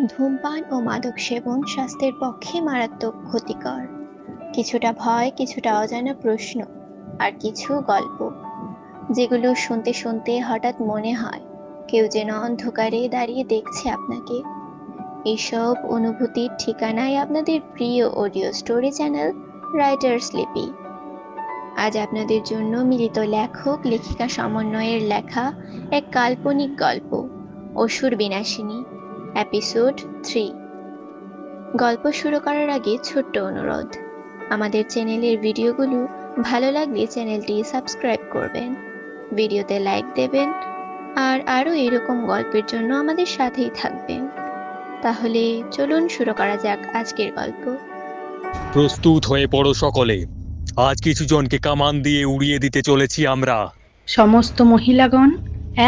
ধূমপান ও মাদক সেবন স্বাস্থ্যের পক্ষে মারাত্মক ক্ষতিকর। কিছুটা ভয়, কিছুটা অজানা প্রশ্ন, আর কিছু গল্প যেগুলো শুনতে শুনতে হঠাৎ মনে হয় কেউ যেন অন্ধকারে দাঁড়িয়ে দেখছে আপনাকে। এইসব অনুভূতির ঠিকানায় আপনাদের প্রিয় অডিও স্টোরি চ্যানেল রাইটার্স লিপি। আজ আপনাদের জন্য মিলিত লেখক লেখিকা সমন্বয়ের লেখা এক কাল্পনিক গল্প, অসুর বিনাশিনী, এপিসোড 3। গল্প শুরু করার আগে ছোট্ট অনুরোধ, আমাদের চ্যানেলের ভিডিওগুলো ভালো লাগলে চ্যানেলটি সাবস্ক্রাইব করবেন, ভিডিওতে লাইক দেবেন, আর আরও এরকম গল্পের জন্য আমাদের সাথেই থাকবেন। তাহলে চলুন শুরু করা যাক আজকের গল্প। প্রস্তুত হয়ে পড়ো সকলে, আজ কিছু জনকে কামান দিয়ে উড়িয়ে দিতে চলেছি আমরা। সমস্ত মহিলাগণ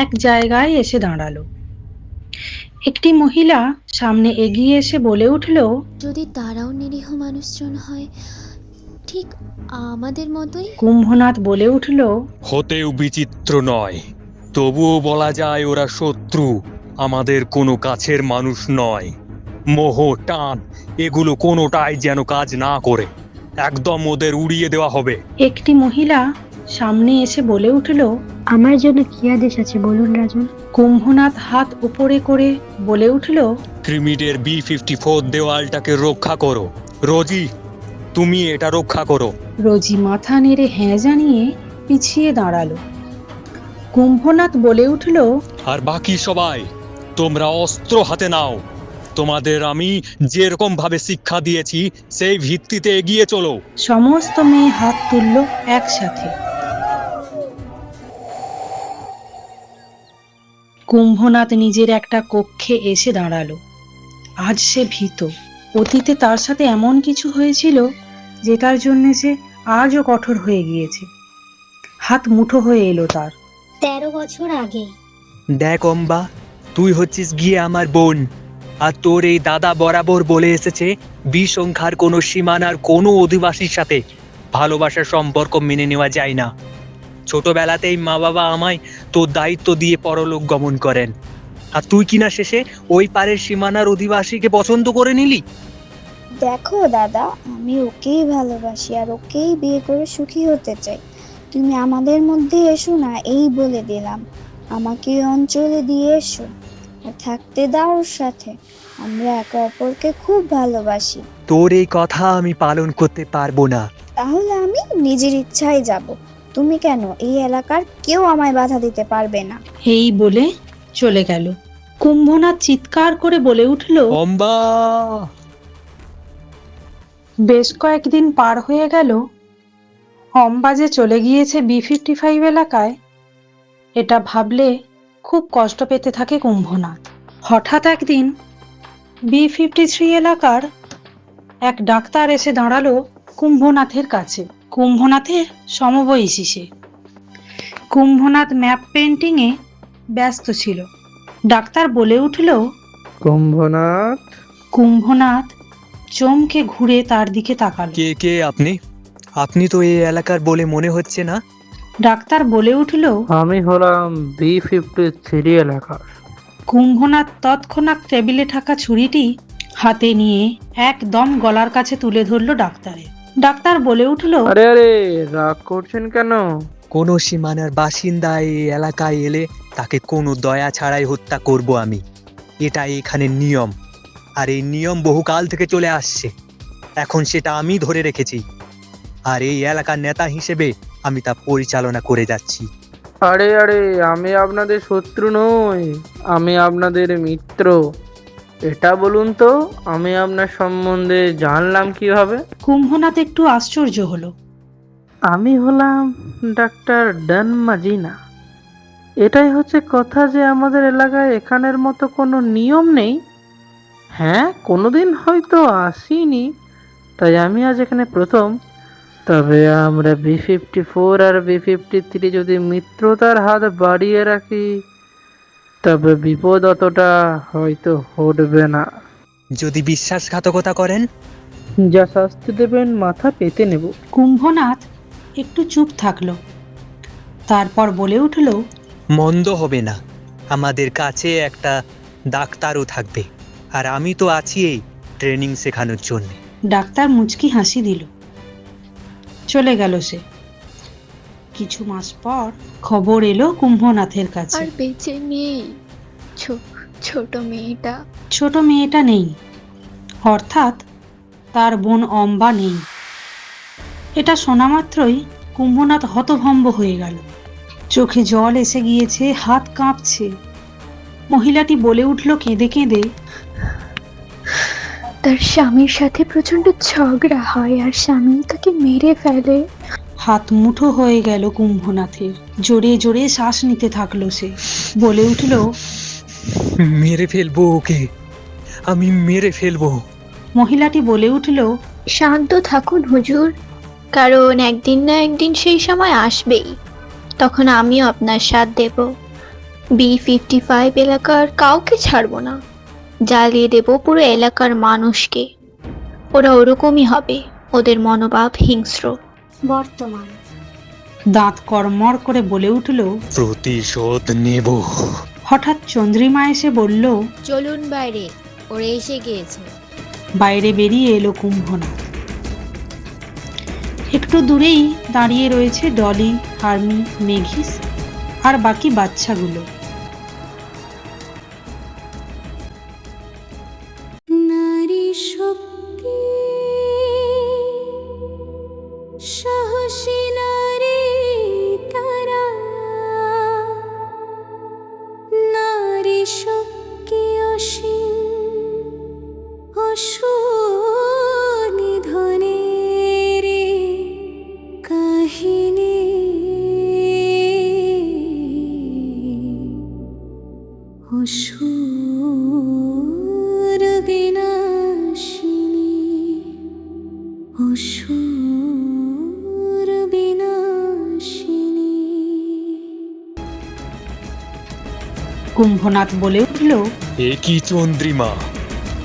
এক জায়গায় এসে দাঁড়ালো। একটি মহিলা সামনে এগিয়ে এসে বলে উঠল, যদি তারাও নিরীহ মানুষজন হয়, ঠিক আমাদের মতোই। কুম্ভনাথ বলে উঠল, হতেও বিচিত্র নয়, তবুও বলা যায় ওরা শত্রু, আমাদের কোনো কাছের মানুষ নয়। মোহ, টান, এগুলো কোনোটাই যেন কাজ না করে, একদম ওদের উড়িয়ে দেওয়া হবে। একটি মহিলা সামনে এসে বলে উঠল, আমার জন্য কি আদেশ আছে বলুন রাজন। কুম্ভনাথ হাত উপরে করে বলে উঠল, ক্রিমিডের B54 দেওয়ালটাকে রক্ষা করো। রোজি, তুমি এটা রক্ষা করো। রোজি মাথা নেড়ে হ্যাঁ জানিয়ে পিছিয়ে দাঁড়ালো। কুম্ভনাথ বলে উঠল, আর বাকি সবাই তোমরা অস্ত্র হাতে নাও, তোমাদের আমি যেরকম ভাবে শিক্ষা দিয়েছি সেই ভিত্তিতে এগিয়ে চলো। সমস্ত মেয়ে হাত তুলল একসাথে। কুম্ভনাথ নিজের একটা কক্ষে এসে দাঁড়ালো। আজ সে ভীত। অতীতে তার সাথে এমন কিছু হয়েছিল যেটার জন্য সে আজও কঠোর হয়ে গিয়েছে। হাত মুঠো হয়ে এলো তার। 13 বছর আগে দেখ অম্বা, তুই হচ্ছিস গিয়ে আমার বোন, আর তোর এই দাদা বরাবর বলে এসেছে বিসংখ্যার কোনো সীমানার কোনো অধিবাসীর সাথে ভালোবাসার সম্পর্ক মেনে নেওয়া যায় না। ছোটবেলাতেই মা বাবা আমায় তোর দায়িত্ব দিয়ে পরলোক গমন করেন, আর তুই কিনা শেষে ওই পারের সীমানার অধিবাসীকে পছন্দ করে নিলি। দেখো দাদা, আমি ওকেই ভালোবাসি আর ওকেই বিয়ে করে সুখী হতে চাই। তুমি আমাদের মধ্যে এসো না, এই বলে দিলাম। আমাকে এই অঞ্চলে দিয়ে এসো আর থাকতে দাও ওর সাথে। আমরা একে অপরকে খুব ভালোবাসি। তোর এই কথা আমি পালন করতে পারবো না। তাহলে আমি নিজের ইচ্ছায় যাব। তুমি কেন, এই এলাকার কেউ আমায় বাধা দিতে পারবে না। এই বলে চলে গেল। কুম্ভনাথ চিৎকার করে বলে উঠল, অম্বা! বেশ কয়েকদিন পার হয়ে গেল। অম্বা যে চলে গিয়েছে B55 এলাকায়, এটা ভাবলে খুব কষ্ট পেতে থাকে কুম্ভনাথ। হঠাৎ একদিন B53 এলাকার এক ডাক্তার এসে দাঁড়ালো কুম্ভনাথের কাছে। কুম্ভনাথের সমবয়সী সে। কুম্ভনাথ ম্যাপ পেন্টিংয়ে ব্যস্ত ছিল। ডাক্তার বলে উঠল, কুম্ভনাথ, কুম্ভনাথ চমকে ঘুরে তার দিকে তাকালো। কে কে আপনি? আপনি তো এই এলাকার বলে মনে হচ্ছে না। ডাক্তার বলে উঠল, আমি হলাম B53 এলাকার। কুম্ভনাথ তৎক্ষণাৎ টেবিলে থাকা ছুরিটি হাতে নিয়ে একদম গলার কাছে তুলে ধরল ডাক্তারের। ডাক্তার বলে উঠল, আরে আরে, রাগ করছেন কেন? কোনো সীমানার বাসিন্দা এই এলাকায় এলে তাকে কোনো দয়া ছাড়াই হত্যা করব আমি। এটাই এখানের নিয়ম, আর এই নিয়ম বহুকাল থেকে চলে আসছে। এখন সেটা আমি ধরে রেখেছি, আর এই এলাকার নেতা হিসেবে আমি তা পরিচালনা করে যাচ্ছি। আরে আরে, আমি আপনাদের শত্রু নই, আমি আপনাদের মিত্র। এটা বলুন তো, আমি আপনার সম্বন্ধে জানলাম কিভাবে? কুম্ভনাথ একটু আশ্চর্য হলো। আমি হলাম ডাক্তার ডান মাজিনা। এটাই হচ্ছে কথা যে আমাদের এলাকায় এখানের মতো কোনো নিয়ম নেই। হ্যাঁ, কোনোদিন হয়তো আসিনি, তাই আমি আজ এখানে প্রথম। তবে আমরা B54 আর B53 যদি মিত্রতার হাত বাড়িয়ে রাখি, তবে বিপদ অতটা হয়তো ঘটবে না। যদি বিশ্বাসঘাতকতা করেন, যা শাস্তি দেবেন মাথা পেতে নেব। কুম্ভনাথ একটু চুপ থাকলো। তারপর বলে উঠল, মন্দ হবে না, আমাদের কাছে একটা ডাক্তারও থাকবে। আর আমি তো আছি এই ট্রেনিং শেখানোর জন্য। ডাক্তার মুচকি হাসি দিল। চলে গেল সে। কিছু মাস পর খবর এলো কুম্ভনাথের কাছে। আর বেঁচে নেই ছোট মেয়েটা। ছোট মেয়েটা নেই, অর্থাৎ তার বোন অম্বা নেই। এটা শোনা মাত্রই কুম্ভনাথ হতভম্ব হয়ে গেল। চোখে জল এসে গিয়েছে, হাত কাঁপছে। মহিলাটি বলে উঠল কেঁদে কেঁদে, তার স্বামীর সাথে প্রচন্ড ঝগড়া হয় আর স্বামী তাকে মেরে ফেলে। হাত মুঠো হয়ে গেল কুম্ভনাথের। জোরে জোরে শ্বাস নিতে থাকলো সে। বলে উঠল, মেরে ফেলবো ওকে, আমি মেরে ফেলবো। মহিলাটি বলে উঠল, শান্ত থাকুন হুজুর, কারণ একদিন না একদিন সেই সময় আসবেই, তখন আমিও আপনার সাথ দেব। B55 এলাকার কাউকে ছাড়বো না, জ্বালিয়ে দেব পুরো এলাকার মানুষকে। ওরা ওরকমই হবে, ওদের মনোভাব হিংস্র। বর্তমান দাঁত কড়মড় করে বলে উঠল। প্রতিশোধ নেব। হঠাৎ চন্দ্রিমা এসে বলল, চলুন বাইরে, ওরা এসে গিয়েছে। বাইরে বেরিয়ে এলো কুম্ভনাথ। একটু দূরেই দাঁড়িয়ে রয়েছে ডলি, হার্মি, মেঘিস আর বাকি বাচ্চাগুলো। নারী শক্তি, সাহসী নারী তারা, নারী শক্তি অসীম, অসুনিধনের কাহিনী। অসুর বিনাশিনী, অসুর বিনাশিনী। কুম্ভনাথ বলে উঠল। এ কি চন্দ্রিমা,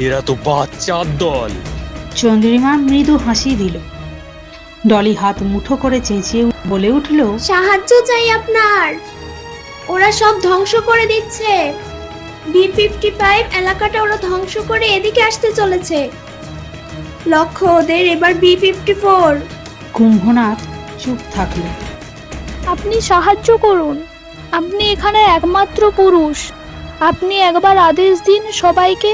এরা তো বাচ্চার দল। চন্দ্রিমা মৃদু হাসি দিল। ডলি হাত মুঠো করে চেঁচিয়ে বলে উঠল, সাহায্য চাই আপনার, ওরা সব ধ্বংস করে দিচ্ছে। B55 এলাকাটা ওরা ধ্বংস করে এদিকে আসতে চলেছে। লক্ষ্য ওদের এবার B54। কুম্ভনাথ চুপ থাকলো। আপনি সাহায্য করুন, আপনি এখানে একমাত্র পুরুষ। আপনি একবার আদেশ দিন সবাইকে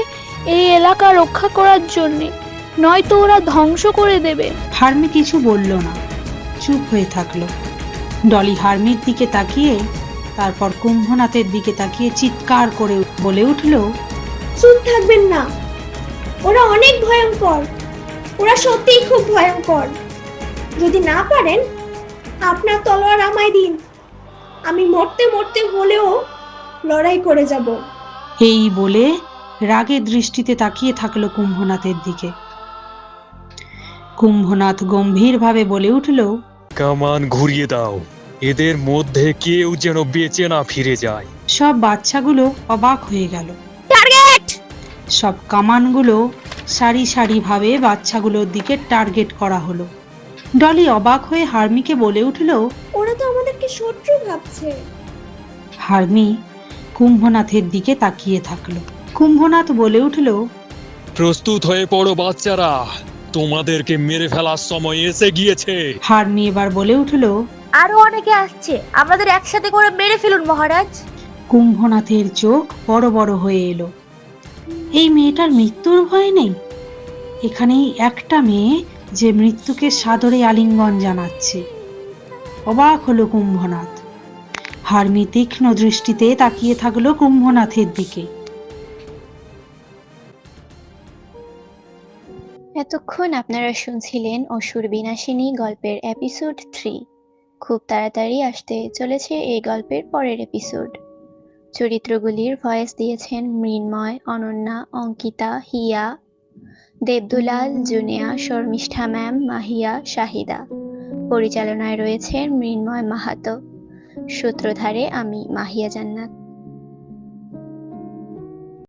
এই এলাকা রক্ষা করার জন্যে, নয়তো ওরা ধ্বংস করে দেবে। হার্মি কিছু বলল না, চুপ হয়ে থাকলো। ডলি হার্মির দিকে তাকিয়ে, তারপর কুম্ভনাথের দিকে তাকিয়ে চিৎকার করে বলে উঠল, চুপ থাকবেন না, ওরা অনেক ভয়ঙ্কর, ওরা সত্যিই খুব ভয়ঙ্কর। যদি না পারেন আপনার তলোয়ার আমায় দিন, আমি মরতে মরতে হলেও লড়াই করে যাব। এই বলে রাগের দৃষ্টিতে তাকিয়ে থাকলো কুম্ভনাথের দিকে। কুম্ভনাথ গম্ভীরভাবে বলে উঠল, কামান ঘুরিয়ে দাও, এদের মধ্যে কেউ যেন বেঁচে না ফিরে যায়। সব বাচ্চাগুলো অবাক হয়ে গেল। টার্গেট! সব কামানগুলো সারি সারি ভাবে বাচ্চাগুলোর দিকে টার্গেট করা হলো। ডলি অবাক হয়ে হার্মিকে বলে উঠল। ওরা তো আমাদেরকে শত্রু ভাবছে। হার্মি কুম্ভনাথের দিকে তাকিয়ে থাকলো। কুম্ভনাথ বলে উঠল, প্রস্তুত হয়ে পড়ো বাচ্চারা, তোমাদেরকে মেরে ফেলার সময় এসে গিয়েছে। হার্মি এবার বলে উঠল, আরো অনেকে আসছে, আমাদের একসাথে করে মেরে ফেলুন মহারাজ। কুম্ভনাথের চোখ বড় বড় হয়ে এলো। এই মেয়েটার মৃত্যুর ভয় নেই। এখানেই একটা মেয়ে যে মৃত্যুকে সাদরে আলিঙ্গন জানাচ্ছে। অবাক হলো কুম্ভনাথ। হার্মি তীক্ষ্ণ দৃষ্টিতে তাকিয়ে থাকলো কুম্ভনাথের দিকে। এতক্ষণ আপনারা শুনছিলেন অসুর বিনাশিনী গল্পের এপিসোড 3। খুব তাড়াতাড়ি আসতে চলেছে এই গল্পের পরের এপিসোড। চরিত্রগুলির ভয়েস দিয়েছেন মৃন্ময়, অনন্যা, অঙ্কিতা, হিয়া, দেবদুলাল, জুনিয়া, শর্মিষ্ঠা ম্যাম, মাহিয়া, শাহিদা। পরিচালনায় রয়েছেন মৃন্ময় মাহাতো। সূত্রধারে আমি মাহিয়া জান্নাত।